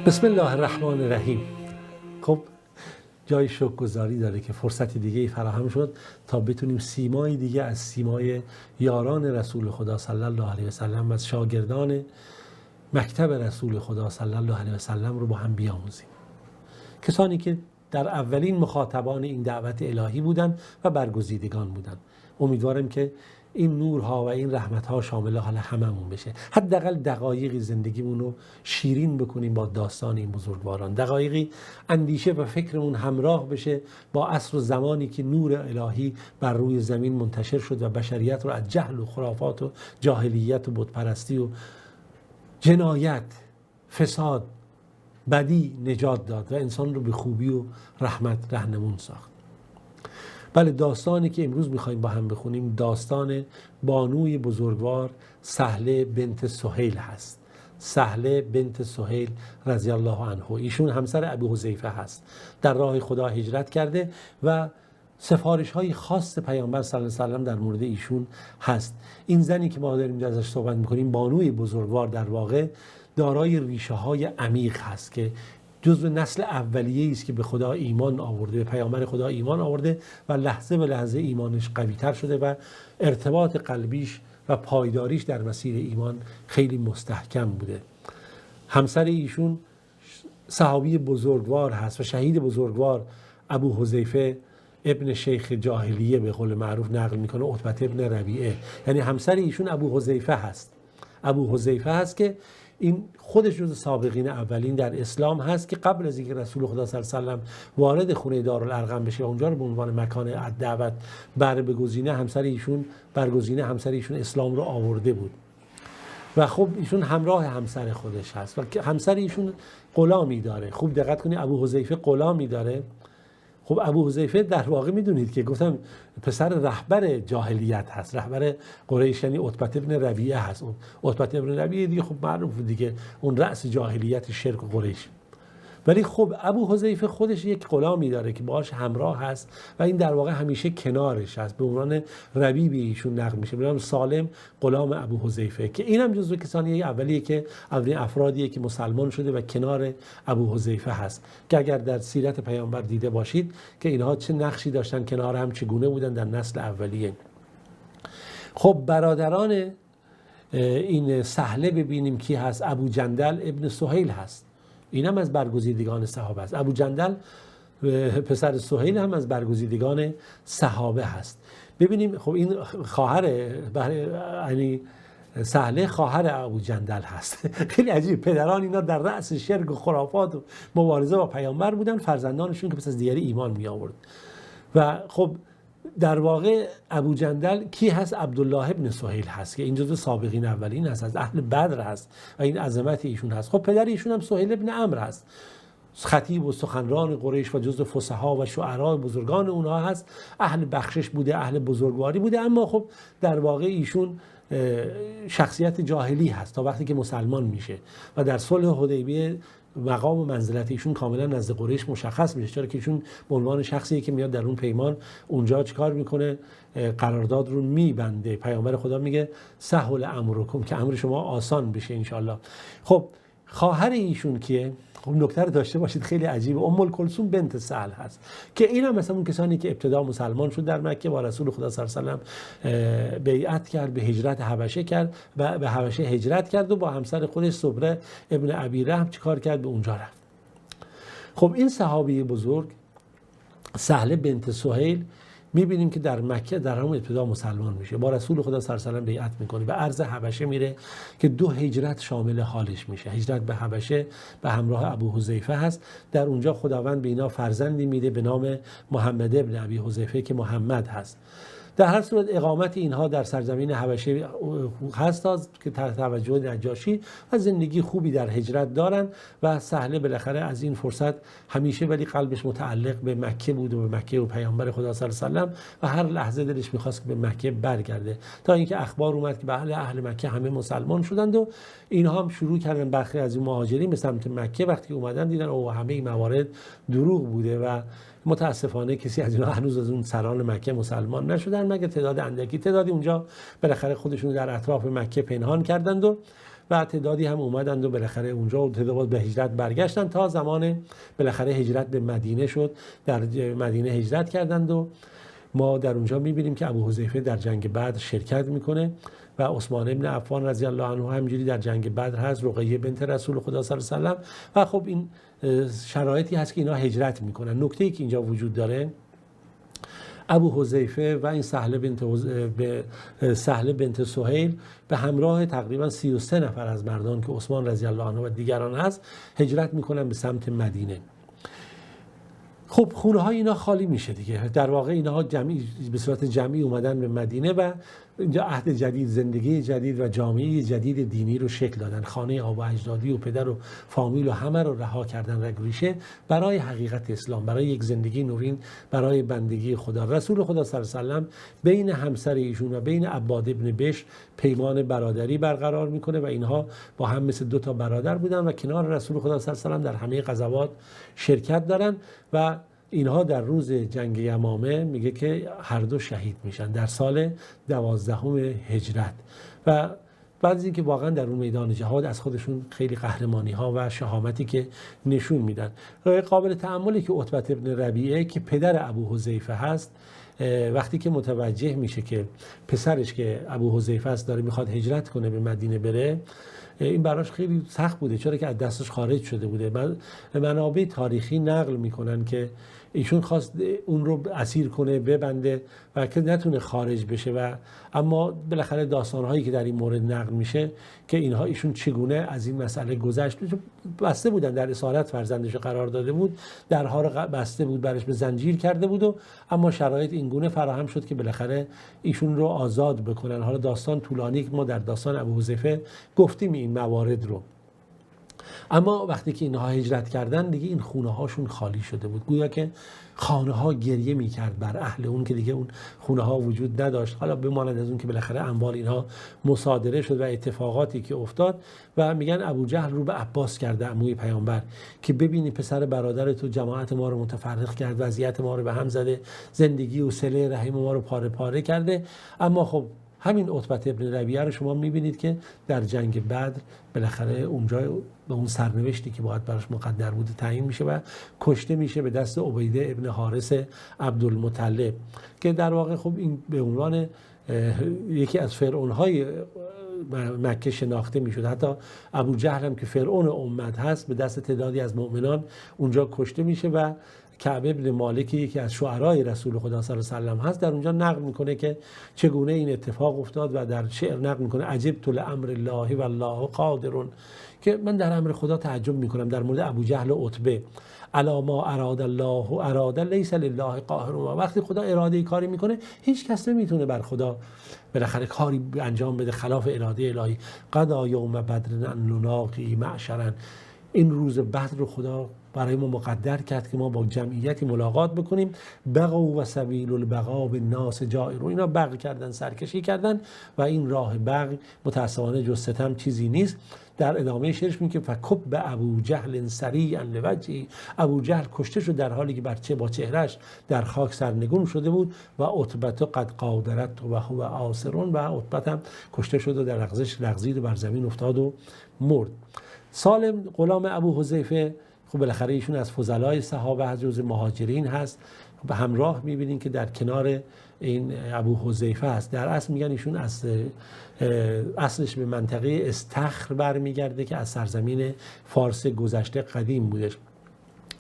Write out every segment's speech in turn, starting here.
بسم الله الرحمن الرحیم. خب جای شکرگزاری داره که فرصت دیگه فراهم شد تا بتونیم سیمای دیگه از سیمای یاران رسول خدا صلی الله علیه و سلم و از شاگردان مکتب رسول خدا صلی الله علیه و سلم رو با هم بیاموزیم. کسانی که در اولین مخاطبان این دعوت الهی بودن و برگزیدگان بودن. امیدوارم که این نورها و این رحمتها شامل حال هممون بشه. حداقل دقایقی زندگیمون رو شیرین بکنیم با داستان این بزرگواران. دقایقی اندیشه و فکرمون همراه بشه با عصر و زمانی که نور الهی بر روی زمین منتشر شد و بشریت رو از جهل و خرافات و جاهلیت و بتپرستی و جنایت، فساد، بدی نجات داد و انسان رو به خوبی و رحمت رهنمون ساخت. بله، داستانی که امروز میخوایم با هم بخونیم داستان بانوی بزرگوار سهله بنت سهیل هست. سهله بنت سهیل رضی الله عنه. ایشون همسر ابو حذیفه هست. در راه خدا هجرت کرده و سفارش های خاص پیامبر صلی الله علیه و سلم در مورد ایشون هست. این زنی که ما داریم ازش صحبت میکنیم، بانوی بزرگوار، در واقع دارای ریشه های عمیق هست که جزو نسل اولیه است که به خدا ایمان آورده، به پیامبر خدا ایمان آورده و لحظه به لحظه ایمانش قوی‌تر شده و ارتباط قلبیش و پایداریش در مسیر ایمان خیلی مستحکم بوده. همسر ایشون صحابی بزرگوار هست و شهید بزرگوار ابو حذیفه ابن شیخ جاهلیه به قول معروف نقل میکنه، عتبه ابن ربیعه. یعنی همسر ایشون ابو حذیفه هست. ابو حذیفه هست که این خودش جز سابقین اولین در اسلام هست که قبل از اینکه رسول خدا صلی الله علیه و سلم وارد خونه دارالارقم بشه و اونجا رو به عنوان مکان دعوت برگزینه همسر ایشون اسلام رو آورده بود. و خب ایشون همراه همسر خودش هست و همسر ایشون غلامی داره. خوب دقت کنید، ابو حذیفه غلامی داره. خب ابو حذیفه در واقع میدونید که گفتم پسر رهبر جاهلیت هست، رهبر قریش، یعنی عتبه ابن ربیعه هست. اون عتبه ابن ربیعه دیگه خب معروف دیگه، اون رأس جاهلیت شرک و قریش. ولی خب ابو حذیفه خودش یک غلامی داره که باهاش همراه هست و این در واقع همیشه کنارش هست. به عنوان ربیب ایشون نقل میشه، به نام سالم غلام ابو حذیفه، که اینم جزو کسانی اولیه که اولین افرادیه که مسلمان شده و کنار ابو حذیفه هست که اگر در سیرت پیامبر دیده باشید که اینها چه نقشی داشتن کنار هم، چگونه بودن در نسل اولیه. خب برادران این سهله ببینیم کی هست. ابو جندل ابن سهیل هست، اینم از برگزیدگان صحابه است. ابو جندل پسر سهیل هم از برگزیدگان صحابه هست. ببینیم خب این خواهر، یعنی سهله خواهر ابو جندل هست. خیلی عجیب، پدران اینا در رأس شرک و خرافات و مبارزه با پیامبر بودن، فرزندانشون که پس از دیگری ایمان می آورد. و خب در واقع ابو جندل کی هست؟ عبدالله ابن سهیل هست که این جزو سابقین اولین هست، از اهل بدر هست و این عظمت ایشون هست. خب پدر ایشون هم سهیل ابن عمرو هست، خطیب و سخنران قریش و جزو فصحا و شعرا بزرگان اونها هست. اهل بخشش بوده، اهل بزرگواری بوده، اما خب در واقع ایشون شخصیت جاهلی هست تا وقتی که مسلمان میشه و در صلح حدیبیه مقام و منزلت ایشون کاملا نزد قریش مشخص میشه، چرا که ایشون به عنوان شخصی که میاد در اون پیمان اونجا چیکار میکنه؟ قرارداد رو میبنده. پیامبر خدا میگه سهل امرکم، که امر شما آسان بشه انشالله. خب خواهر ایشون کیه؟ خب نکته رو داشته باشید، خیلی عجیبه. ام کلثوم بنت سهل هست که اینم مثلا اون کسانی که ابتدا مسلمان شد در مکه، با رسول خدا صلی الله علیه و سلم بیعت کرد، به هجرت حبشه کرد و به حبشه هجرت کرد و با همسر خودش صبره ابن ابی رحم چیکار کرد؟ به اونجا رفت. خب این صحابی بزرگ سهله بنت سهیل میبینیم که در مکه در همون ابتدا مسلمان میشه، با رسول خدا صلی الله علیه و سلم بیعت میکنه، به ارض حبشه میره که 2 هجرت شامل حالش میشه. هجرت به حبشه به همراه ابو حذیفه هست. در اونجا خداوند به اینا فرزندی میده به نام محمد ابن ابی حذیفه که محمد هست. در هر صورت اقامت اینها در سرزمین حبشه هست که تحت توجه نجاشی و زندگی خوبی در هجرت دارن و سهله بالاخره از این فرصت همیشه ولی قلبش متعلق به مکه بود و به مکه و پیامبر خدا صلی الله علیه و سلم و هر لحظه دلش می‌خواست که به مکه برگرده، تا اینکه اخبار اومد که اهل مکه همه مسلمان شدند و اینها هم شروع کردن برخی از این مهاجرین به سمت مکه. وقتی اومدن دیدن او همه این موارد دروغ بوده و متاسفانه کسی از اینا هنوز از اون سران مکه مسلمان نشدن مگر تعداد اندکی. تعدادی اونجا بالاخره خودشون در اطراف مکه پنهان کردند و تعدادی هم اومدند و بالاخره اونجا و تعداد به هجرت برگشتن تا زمان بالاخره هجرت به مدینه شد. در مدینه هجرت کردند و ما در اونجا می‌بینیم که ابو حذیفه در جنگ بدر شرکت میکنه و عثمان ابن عفان رضی الله عنه همینجوری در جنگ بدر هست، رقیه بنت رسول خدا صلی الله علیه و سلم. و خب این شرایطی هست که اینا هجرت میکنن. نکته‌ای که اینجا وجود داره، ابو حذیفه و این سهل بنت سهیل به همراه تقریبا 33 نفر از مردان که عثمان رضی الله عنه و دیگران هست هجرت میکنن به سمت مدینه. خب خونه های اینا خالی میشه دیگه. در واقع اینها به صورت جمعی اومدن به مدینه و اینجا عهد جدید، زندگی جدید و جامعه جدید دینی رو شکل دادن. خانه آبا اجدادی و پدر و فامیل و همه رو رها کردن رگ ریشه برای حقیقت اسلام، برای یک زندگی نوین، برای بندگی خدا. رسول خدا صلی الله علیه و سلم بین همسر ایشون و بین عباد ابن بشر پیمان برادری برقرار میکنه و اینها با هم مثل دو تا برادر بودن و کنار رسول خدا صلی الله علیه و سلم در همه غزوات شرکت دارن و اینها در روز جنگ یمامه میگه که هر دو شهید میشن در سال 12 هجرت. و بعد از اینکه واقعا در اون میدان جهاد از خودشون خیلی قهرمانی ها و شهامتی که نشون میدن. قابل تأملی که عتبه ابن ربیعه که پدر ابو حذیفه هست، وقتی که متوجه میشه که پسرش که ابو حذیفه است داره میخواد هجرت کنه به مدینه بره، این براش خیلی سخت بوده چرا که از دستش خارج شده بوده. منابع تاریخی نقل میکنن که ایشون خواست اون رو اسیر کنه، ببنده و که نتونه خارج بشه و اما بالاخره داستانهایی که در این مورد نقل میشه که اینها ایشون چگونه از این مسئله گذشت. بسته بودن، در اسارت فرزندش قرار داده بود، درها رو بسته بود، برش به زنجیر کرده بود و اما شرایط این گونه فراهم شد که بالاخره ایشون رو آزاد بکنن. حالا داستان طولانی که ما در داستان ابو حذیفه گفتیم این موارد رو. اما وقتی که اینها هجرت کردن دیگه این خونه هاشون خالی شده بود، گویا که خانه ها گریه میکرد بر اهل اون که دیگه اون خونه ها وجود نداشت. حالا بماند از اون که بالاخره اموال اینها مصادره شد و اتفاقاتی که افتاد و میگن ابو جهل رو به عباس کرده عموی پیامبر که ببینی پسر برادر تو جماعت ما رو متفرق کرد، وضعیت ما رو به هم زده، زندگی و صله رحم ما رو پاره پاره کرده. اما خب همین عتبه ابن ربیعه رو شما میبینید که در جنگ بدر بالاخره اونجا به اون سرنوشتی که باید براش مقدر بوده تعیین میشه و کشته میشه به دست عبیده ابن حارث عبدالمطلب که در واقع خب این به عنوان یکی از فرعونهای مکه شناخته میشد. حتی ابو جهل هم که فرعون امت هست به دست تعدادی از مؤمنان اونجا کشته میشه و کعب ابن مالکی یکی از شعرای رسول خدا صلی الله علیه و سلم هست در اونجا نقل میکنه که چگونه این اتفاق افتاد و در شعر نقل میکنه عجبت لامر الله والله قادر، که من در امر خدا تعجب میکنم در مورد ابو جهل و عتبه. الا ما اراد الله اراد لیس لله قاهر، وقتی خدا اراده کاری میکنه هیچ کس نمیتونه بر خدا بالاخره کاری انجام بده خلاف اراده الهی. قضا یوم بدر ان نلاقی معشرا، این روز بدر رو خدا برای ما مقدر کرد که ما با جمعیتی ملاقات بکنیم. بغوا و سبیل البغا بالناس جائر، اینا بغی کردن، سرکشی کردن و این راه بغی متاسفانه جز ستم چیزی نیست. در ادامه شعرش میگه فکب ابو جهل سریعا لوجهی، ابو جهل کشته شد در حالی که با چهرهش در خاک سرنگون شده بود و عتبه قد قادرت و هو آسرون، و عتبه هم کشته شد و در لغزید و بر زمین افتاد و مرد. سالم غلام ابو حذیفه خب بالاخره ایشون از فضلای صحابه از جزء مهاجرین هست. به همراه میبینین که در کنار این ابو حذیفه هست. در اصل میگن ایشون از اصلش به منطقه استخر برمیگرده که از سرزمین فارس گذشته قدیم بودش.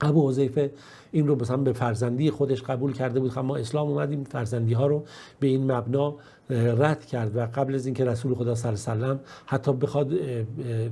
ابو حذیفه این رو مثلا به فرزندی خودش قبول کرده بود، اما اسلام اومد این فرزندی ها رو به این مبنا رد کرد و قبل از اینکه رسول خدا صلی الله علیه و سلم حتی بخواد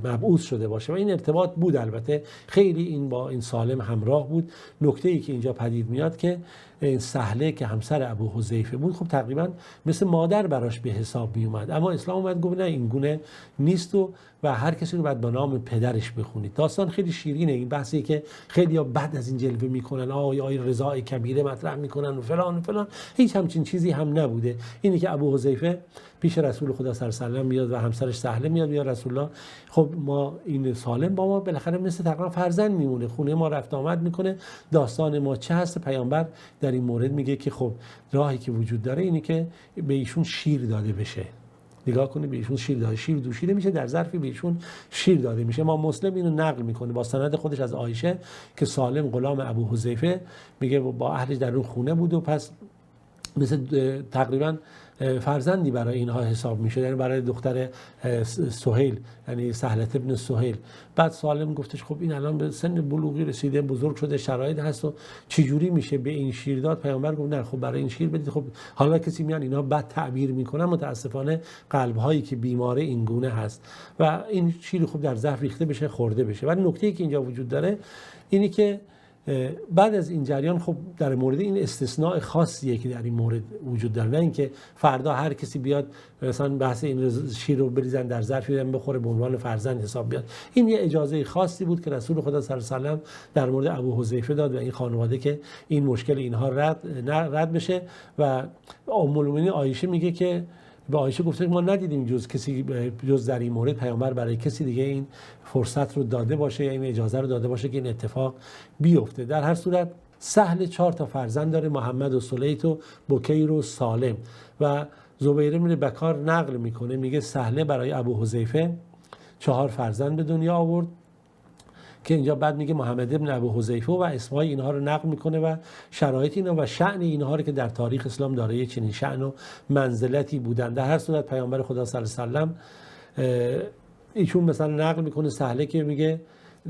مبعوث شده باشه و این ارتباط بود. البته خیلی این با این سالم همراه بود. نکته ای که اینجا پدید میاد که این سهله که همسر ابو حذیفه بود خب تقریبا مثل مادر براش به حساب می اومد، اما اسلام اومد گفت نه این گونه نیست و هر کسی رو باید با نام پدرش بخونید. داستان خیلی شیرینه. این بحثی که خیلی ها بعد از این جلوه میکنن آی رضای کبیره مطرح میکنن و فلان فلان، هیچ همچین چیزی هم نبوده. اینی که ابو حذیفه پیش رسول خدا صلی الله علیه و آله میاد و همسرش سهله میاد رسول الله خب ما این سالم با ما بالاخره مثل تقریبا فرزند میمونه، خونه ما رفت آمد میکنه، داستان ما چه هست؟ پیامبر در این مورد میگه که خب راهی که وجود داره اینه که به ایشون شیر داده بشه. نگاه کنید به ایشون شیر داده، شیر دوشیده میشه، در ظرفی به ایشون شیر داده میشه. ما مسلم اینو نقل میکنه با سند خودش از عایشه که سالم غلام ابو حذیفه میگه با اهلش در اون خونه بود و پس مثل تقریبا فرزندی برای اینها حساب میشه، یعنی برای دختر سهیل، یعنی سهله ابن سهیل. بعد سالم گفتش خب این الان به سن بلوغی رسیده، بزرگ شده، شرایط هست و چه جوری میشه به این شیر داد؟ پیامبر گفت نه خب برای این شیر بدید. خب حالا کسی میان اینا بد تعبیر میکنن، متاسفانه قلب هایی که بیماره این گونه هست و این شیر خوب در ظرف ریخته بشه، خورده بشه. ولی نکته‌ای که اینجا وجود داره اینی که بعد از این جریان خب در مورد این استثناء خاصیه که در این مورد وجود داره، نه اینکه فردا هر کسی بیاد مثلا بحث این شیر رو بریزن در ظرفی بخوره به عنوان فرزند حساب بیاد. این یه اجازه خاصی بود که رسول خدا صلی الله علیه و آله در مورد ابو حذیفه داد و این خانواده که این مشکل اینها رد بشه. و ام المؤمنین عایشه میگه که به عایشه گفته ما ندیدیم جز در این مورد پیامبر برای کسی دیگه این فرصت رو داده باشه یا این اجازه رو داده باشه که این اتفاق بیفته. در هر صورت سهل 4 تا فرزند داره، محمد و سلیت و بکیر و سالم. و زبیر بن بکار نقل میکنه میگه سهله برای ابو حذیفه 4 فرزند به دنیا آورد که اینجا بعد میگه محمد ابن ابو حذیفه و اسمای اینها رو نقل میکنه و شرایط اینا و شأن اینها رو که در تاریخ اسلام داره چنین شأن و منزلتی بودن. در هر صورت پیامبر خدا صلی الله علیه و آله ایشون مثلا نقل میکنه سهله که میگه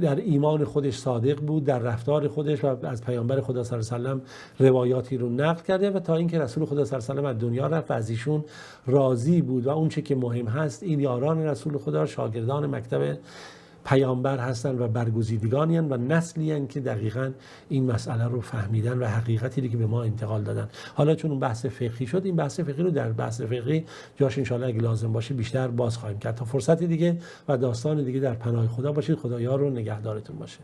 در ایمان خودش صادق بود، در رفتار خودش، و از پیامبر خدا صلی الله علیه و آله روایاتی رو نقل کرده و تا اینکه رسول خدا صلی الله علیه و آله از دنیا رفت و از ایشون راضی بود. و اون چه که مهم هست این یاران رسول خدا، شاگردان مکتب پیامبر هستن و برگزیدگانی هستن و نسلی هستن که دقیقاً این مسئله رو فهمیدن و حقیقتی که به ما انتقال دادن. حالا چون اون بحث فقهی شد، این بحث فقهی رو در بحث فقهی جاش ان شاءالله اگه لازم باشه بیشتر باز خواهیم کرد. تا فرصت دیگه و داستان دیگه در پناه خدا باشید. خدایا رو نگهدارتون باشه.